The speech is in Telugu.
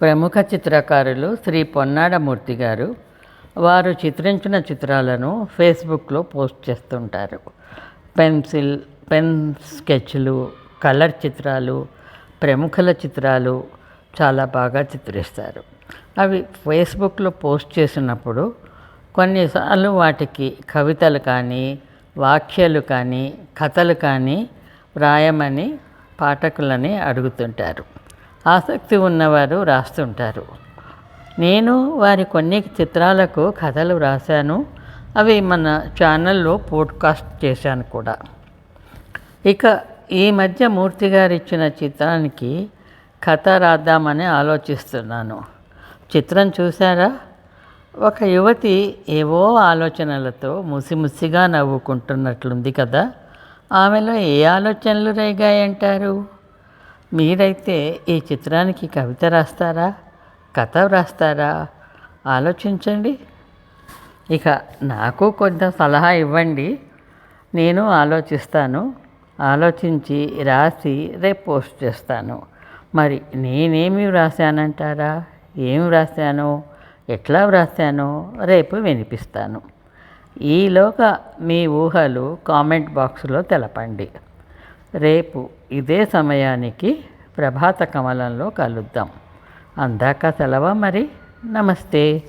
ప్రముఖ చిత్రకారులు శ్రీ పొన్నాడ మూర్తి గారు వారు చిత్రించిన చిత్రాలను ఫేస్బుక్లో పోస్ట్ చేస్తుంటారు. పెన్ స్కెచ్లు, కలర్ చిత్రాలు, ప్రముఖుల చిత్రాలు చాలా బాగా చిత్రిస్తారు. అవి ఫేస్బుక్లో పోస్ట్ చేసినప్పుడు కొన్నిసార్లు వాటికి కవితలు కానీ, వాక్యాలు కానీ, కథలు కానీ వ్రాయమని పాఠకులని అడుగుతుంటారు. ఆసక్తి ఉన్నవారు రాస్తుంటారు. నేను వారి కొన్ని చిత్రాలకు కథలు రాశాను. అవి మన ఛానల్లో పోడ్కాస్ట్ చేశాను కూడా. ఇక ఈ మధ్య మూర్తి గారు ఇచ్చిన చిత్రానికి కథ రాద్దామని ఆలోచిస్తున్నాను. చిత్రం చూసారా? ఒక యువతి ఏవో ఆలోచనలతో ముసిముసిగా నవ్వుకుంటున్నట్లుంది కదా. ఆమెలో ఏ ఆలోచనలు రేగాయంటారు? మీరైతే ఈ చిత్రానికి కవిత రాస్తారా, కథ రాస్తారా? ఆలోచించండి. ఇక నాకు కొంత సలహా ఇవ్వండి. నేను ఆలోచిస్తాను. ఆలోచించి రాసి రేపు పోస్ట్ చేస్తాను. మరి నేనేమి వ్రాసానంటారా? ఏం వ్రాసానో, ఎట్లా వ్రాసానో రేపు వినిపిస్తాను. ఈలోగా మీ ఊహలు కామెంట్ బాక్స్లో తెలపండి. రేపు ఇదే సమయానికి ప్రభాత కమలంలో కలుద్దాం. అందాక సెలవు మరి. నమస్తే.